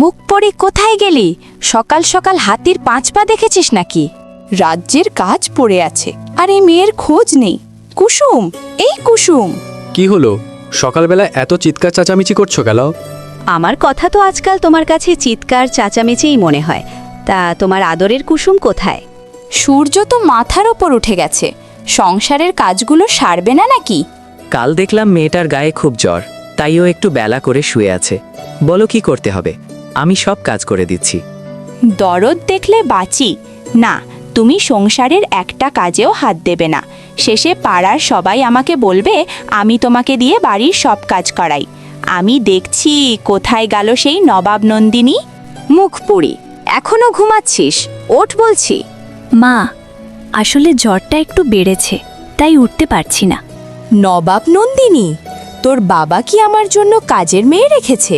মুখ পড়ে কোথায় গেলি? সকাল সকাল হাতির 5 পা দেখেছিস নাকি? রাজ্যের কাজ পড়ে আছে, আর এই মেয়ের খোঁজ নেই। কুসুম, এই কুসুম। কি হলো? সকালবেলা এত চিৎকার চেঁচামেচি করছো কেন? আমার কথা তো আজকাল তোমার কাছে চিৎকার চাচামেচিই মনে হয়। তা তোমার আদরের কুসুম কোথায়? সূর্য তো মাথার ওপর উঠে গেছে, সংসারের কাজগুলো সারবে না নাকি? কাল দেখলাম মেয়েটার গায়ে খুব জ্বর, তাইও একটু বেলা করে শুয়ে আছে। বলো কি করতে হবে? আমি সব কাজ করে দিচ্ছি। দরদ দেখলে বাঁচি না, তুমি সংসারের একটা কাজেও হাত দেবে না। শেষে পাড়ার সবাই আমাকে বলবে আমি তোমাকে দিয়ে বাড়ির সব কাজ করাই। আমি দেখছি কোথায় গেল সেই নবাব নন্দিনী। মুখ পুড়ি, এখনো ঘুমাচ্ছিস? ওঠ বলছি। মা, আসলে জ্বরটা একটু বেড়েছে, তাই উঠতে পারছি না। নবাব নন্দিনী? তোর বাবা কি আমার জন্য কাজের মেয়ে রেখেছে?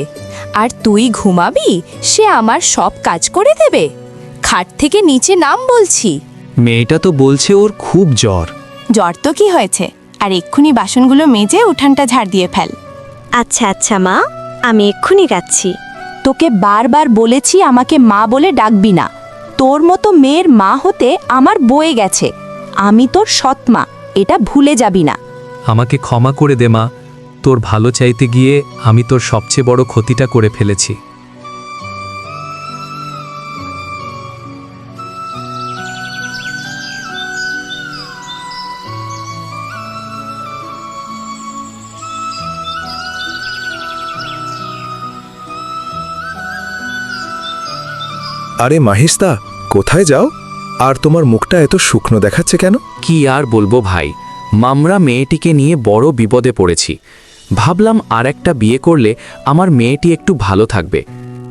আর তুই ঘুমাবি, সে আমার সব কাজ করে দেবে? খাট থেকে নিচে নাম বলছি। মেয়েটা তো বলছে ওর খুব জ্বর। জ্বর তো কি হয়েছে? আর এক্ষুনি বাসনগুলো মেজে উঠানটা ঝাড় দিয়ে ফেল। আচ্ছা আচ্ছা মা, আমি এক্ষুনি যাচ্ছি। তোকে বারবার বলেছি আমাকে মা বলে ডাকবি না। তোর মতো মেয়ের মা হতে আমার বয়ে গেছে। আমি তোর সৎ মা, এটা ভুলে যাবি না। আমাকে ক্ষমা করে দে মা, তোর ভালো চাইতে গিয়ে আমি তোর সবচেয়ে বড় ক্ষতিটা করে ফেলেছি। আরে মাহিস্তা, কোথায় যাও? আর তোমার মুখটা এত শুকনো দেখাচ্ছে কেন? কি আর বলবো ভাই, মামরা মেয়েটিকে নিয়ে বড় বিপদে পড়েছি। ভাবলাম আর একটা বিয়ে করলে আমার মেয়েটি একটু ভালো থাকবে,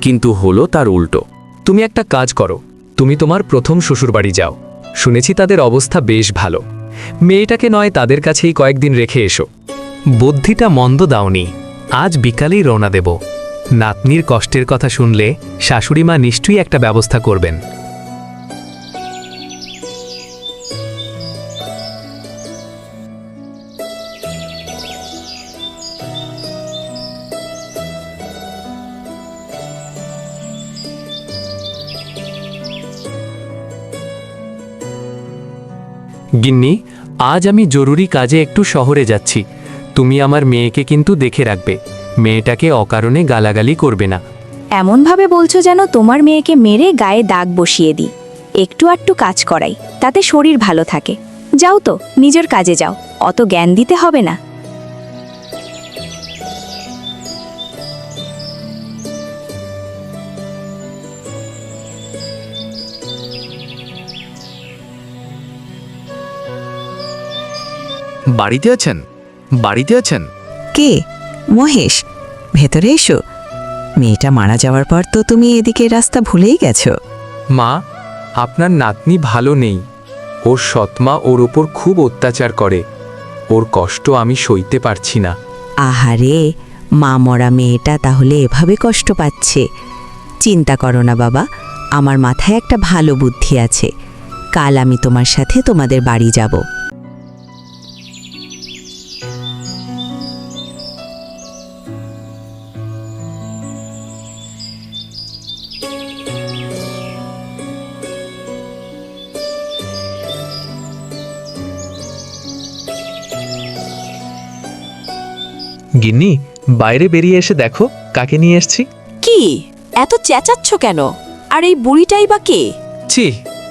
কিন্তু হলো তার উল্টো। তুমি একটা কাজ করো, তুমি তোমার প্রথম শ্বশুরবাড়ি যাও। শুনেছি তাদের অবস্থা বেশ ভালো। মেয়েটাকে নয় তাদের কাছেই কয়েকদিন রেখে এসো। বুদ্ধিটা মন্দ দাওনি। আজ বিকালেই রওনা দেব। নাতনির কষ্টের কথা শুনলে শাশুড়িমা নিশ্চয়ই একটা ব্যবস্থা করবেন। গিন্নি, আজ আমি জরুরি কাজে একটু শহরে যাচ্ছি। তুমি আমার মেয়েকে কিন্তু দেখে রাখবে। মেয়েটাকে অকারণে গালাগালি করবে না। এমনভাবে বলছো যেন তোমার মেয়েকে মেরে গায়ে দাগ বসিয়ে দিই। একটু আটটু কাজ করাই, তাতে শরীর ভালো থাকে। যাও তো, নিজের কাজে যাও, অত জ্ঞান দিতে হবে না। বাড়িতে আছেন? বাড়িতে আছেন? কে? মহেশ, ভেতরে এসো। মেয়েটা মারা যাওয়ার পর তো তুমি এদিকে রাস্তা ভুলেই গেছো। মা, আপনার নাতনি ভালো নেই। ওর সৎমা ওর ওপর খুব অত্যাচার করে। ওর কষ্ট আমি সইতে পারছি না। আহারে, মা মরা মেয়েটা তাহলে এভাবে কষ্ট পাচ্ছে। চিন্তা করো না বাবা, আমার মাথায় একটা ভালো বুদ্ধি আছে। কাল আমি তোমার সাথে তোমাদের বাড়ি যাব। গিন্নি, বাইরে বেরিয়ে এসে দেখো কাকে নিয়ে এসছি। কি এত চেঁচাচ্ছ কেন? আর এই বুড়িটাই বা কে? ছি,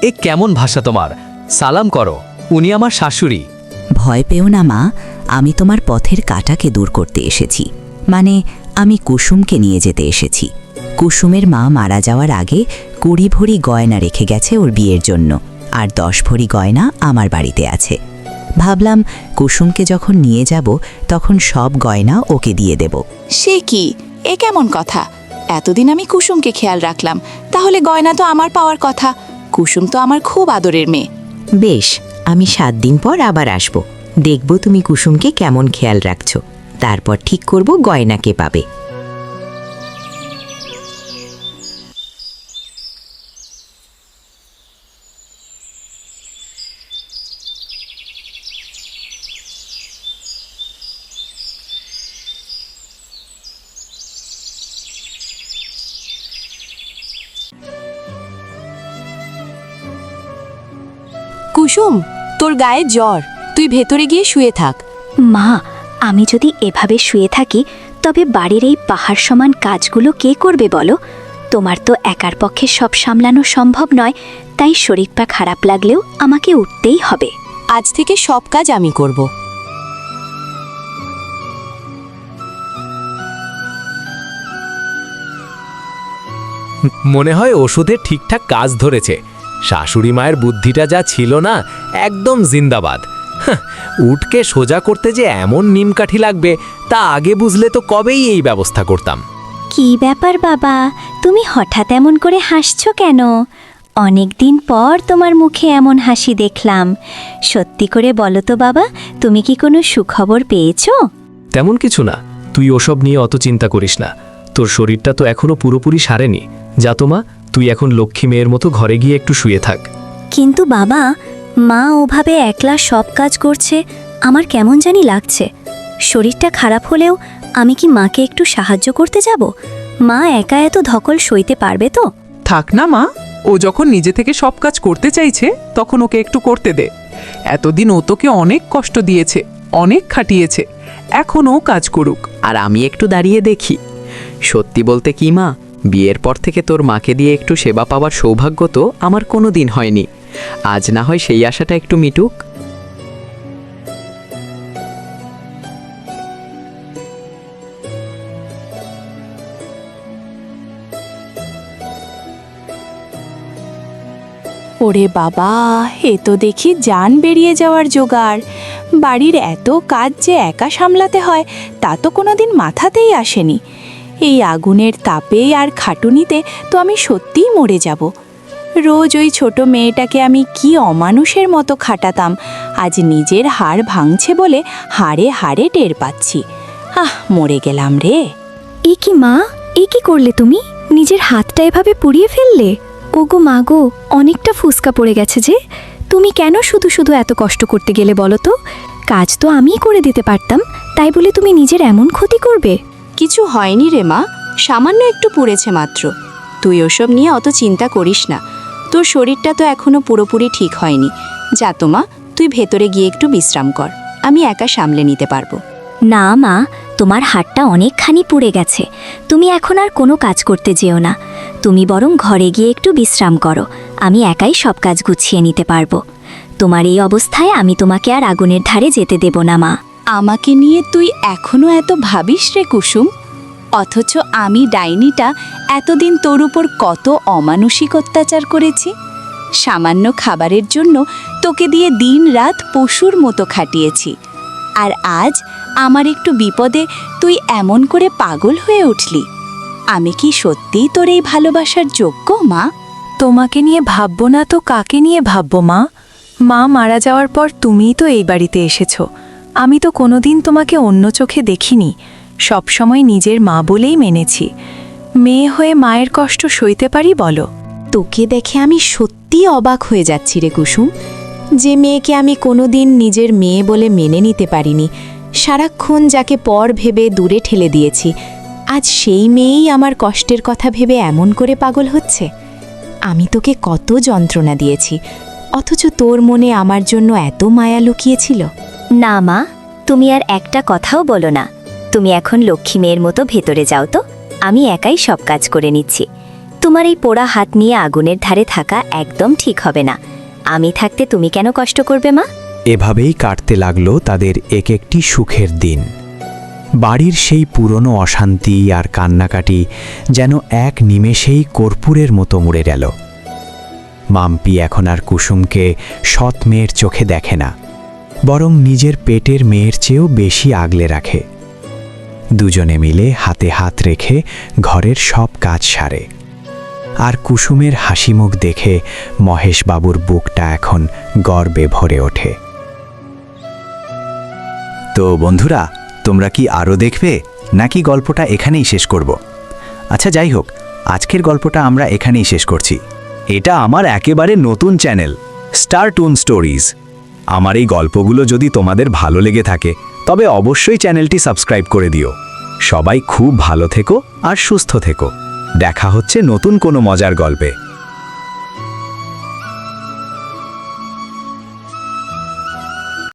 এ কেমন ভাষা তোমার? সালাম করো, উনি আমার শাশুড়ি। ভয় পেও না মা, আমি তোমার পথের কাঁটাকে দূর করতে এসেছি। মানে, আমি কুসুমকে নিয়ে যেতে এসেছি। কুসুমের মা মারা যাওয়ার আগে 20 ভরি গয়না রেখে গেছে ওর বিয়ের জন্য, আর 10 ভরি গয়না আমার বাড়িতে আছে। ভাবলাম কুসুমকে যখন নিয়ে যাব তখন সব গয়না ওকে দিয়ে দেব। সে কি, এ কেমন কথা? এতদিন আমি কুসুমকে খেয়াল রাখলাম, তাহলে গয়না তো আমার পাওয়ার কথা। কুসুম তো আমার খুব আদরের মেয়ে। বেশ, আমি 7 দিন পর আবার আসব। দেখব তুমি কুসুমকে কেমন খেয়াল রাখছো। তারপর ঠিক করব গয়না কে পাবে। কুসুম, তোর গায়ে জ্বর, তুই ভেতরে গিয়ে শুয়ে থাক। মা, আমি যদি এভাবে শুয়ে থাকি তবে বাড়ির এই পাহাড় সমান কাজগুলো কে করবে বলো? তোমার তো একার পক্ষে সব সামলানো সম্ভব নয়, তাই শরীরটা খারাপ লাগলেও আমাকে উঠতেই হবে। আজ থেকে সব কাজ আমি করব। মনে হয় ওষুধের ঠিকঠাক কাজ ধরেছে। শাশুড়ি মায়ের বুদ্ধিটা যা ছিল না, একদম জিন্দাবাদ। হাহ, উটকে সোজা করতে যে এমন নিমকাঠি লাগবে তা আগে বুঝলে তো কবেই এই ব্যবস্থা করতাম। কি ব্যাপার বাবা, তুমি হঠাৎ এমন করে হাসছো কেন? অনেক দিন পর তোমার মুখে এমন হাসি দেখলাম। সত্যি করে বলো তো বাবা, তুমি কি কোনো সুখবর পেয়েছো? তেমন কিছু না, তুই ওসব নিয়ে অত চিন্তা করিস না। তোর শরীরটা তো এখনো পুরোপুরি সারেনি। যা তো মা, তুই এখন লক্ষ্মী মেয়ের মতো ঘরে গিয়ে একটু শুয়ে থাক। কিন্তু বাবা, মা ওভাবে একলা সব কাজ করছে, আমার কেমন জানি লাগছে। শরীরটা খারাপ হলেও আমি কি মাকে একটু সাহায্য করতে যাব? মা একা এত ধকল সইতে পারবে তো? থাক না মা, ও যখন নিজে থেকে সব কাজ করতে চাইছে তখন ওকে একটু করতে দে। এতদিন ও তোকে অনেক কষ্ট দিয়েছে, অনেক খাটিয়েছে, এখন ও কাজ করুক। আর আমি একটু দাঁড়িয়ে দেখি। সত্যি বলতে কি মা, বিয়ের পর থেকে তোর মাকে দিয়ে একটু সেবা পাওয়ার সৌভাগ্য তো আমার কোনো দিন হয়নি। আজ না হয় সেই আশাটা একটু মিটুক। ওরে বাবা, এ তো দেখি জান বেরিয়ে যাওয়ার জোগাড়। বাড়ির এত কাজ যে একা সামলাতে হয় তা তো কোনোদিন মাথাতেই আসেনি। এই আগুনের তাপে আর খাটুনিতে তো আমি সত্যিই মরে যাব। রোজ ওই ছোট মেয়েটাকে আমি কি অমানুষের মতো খাটাতাম, আজ নিজের হাড় ভাঙছে বলে হাড়ে হাড়ে টের পাচ্ছি। মরে গেলাম রে। এ কি মা, এ কি করলে তুমি? নিজের হাতটা এভাবে পুড়িয়ে ফেললে? ওগো মা গো, অনেকটা ফুসকা পড়ে গেছে যে। তুমি কেন শুধু শুধু এত কষ্ট করতে গেলে বলো তো? কাজ তো আমিই করে দিতে পারতাম, তাই বলে তুমি নিজের এমন ক্ষতি করবে? কিছু হয়নি রে মা, সামান্য একটু পুড়েছে মাত্র। তুই ওসব নিয়ে অত চিন্তা করিস না, তোর শরীরটা তো এখনো পুরোপুরি ঠিক হয়নি। যা তো মা, তুই ভেতরে গিয়ে একটু বিশ্রাম কর, আমি একা সামলে নিতে পারবো। না মা, তোমার হাতটা অনেকখানি পুড়ে গেছে, তুমি এখন আর কোনো কাজ করতে যেও না। তুমি বরং ঘরে গিয়ে একটু বিশ্রাম করো, আমি একাই সব কাজ গুছিয়ে নিতে পারবো। তোমার এই অবস্থায় আমি তোমাকে আর আগুনের ধারে যেতে দেব না মা। আমাকে নিয়ে তুই এখনো এত ভাবিস রে কুসুম? অথচ আমি ডাইনিটা এতদিন তোর উপর কত অমানসিক অত্যাচার করেছি। সামান্য খাবারের জন্য তোকে দিয়ে দিন রাত পশুর মতো খাটিয়েছি, আর আজ আমার একটু বিপদে তুই এমন করে পাগল হয়ে উঠলি। আমি কি সত্যিই তোর এই ভালোবাসার যোগ্য মা? তোমাকে নিয়ে ভাববো না তো কাকে নিয়ে ভাববো মা? মা মারা যাওয়ার পর তুমিই তো এই বাড়িতে এসেছো। আমি তো কোনোদিন তোমাকে অন্য চোখে দেখিনি, সবসময় নিজের মা বলেই মেনেছি। মেয়ে হয়ে মায়ের কষ্ট সইতে পারি বলো? তোকে দেখে আমি সত্যিই অবাক হয়ে যাচ্ছি রে কুসুম। যে মেয়েকে আমি কোনোদিন নিজের মেয়ে বলে মেনে নিতে পারিনি, সারাক্ষণ যাকে পর ভেবে দূরে ঠেলে দিয়েছি, আজ সেই মেয়েই আমার কষ্টের কথা ভেবে এমন করে পাগল হচ্ছে। আমি তোকে কত যন্ত্রণা দিয়েছি, অথচ তোর মনে আমার জন্য এত মায়া লুকিয়েছিল। না মা, তুমি আর একটা কথাও বলো না। তুমি এখন লক্ষ্মী মেয়ের মতো ভেতরে যাও তো, আমি একাই সব কাজ করে নিচ্ছি। তোমার এই পোড়া হাত নিয়ে আগুনের ধারে থাকা একদম ঠিক হবে না। আমি থাকতে তুমি কেন কষ্ট করবে মা? এভাবেই কাটতে লাগলো তাদের এক একটি সুখের দিন। বাড়ির সেই পুরনো অশান্তি আর কান্নাকাটি যেন এক নিমেষেই কর্পূরের মতো মুড়ে গেল। মাম্পি এখন আর কুসুমকে সৎ মেয়ের চোখে দেখে না, বরং নিজের পেটের মেয়ের চেয়েও বেশি আগলে রাখে। দুজনে মিলে হাতে হাত রেখে ঘরের সব কাজ সারে। আর কুসুমের হাসিমুখ দেখে মহেশবাবুর বুকটা এখন গর্বে ভরে ওঠে। তো বন্ধুরা, তোমরা কি আরও দেখবে নাকি গল্পটা এখানেই শেষ করব? আচ্ছা যাই হোক, আজকের গল্পটা আমরা এখানেই শেষ করছি। এটা আমার একেবারে নতুন চ্যানেল স্টার টুন স্টোরিজ। আমার এই গল্পগুলো যদি তোমাদের ভালো লেগে থাকে তবে অবশ্যই চ্যানেলটি সাবস্ক্রাইব করে দিও। সবাই খুব ভালো থেকো আর সুস্থ থেকো। দেখা হচ্ছে নতুন কোনো মজার গল্পে।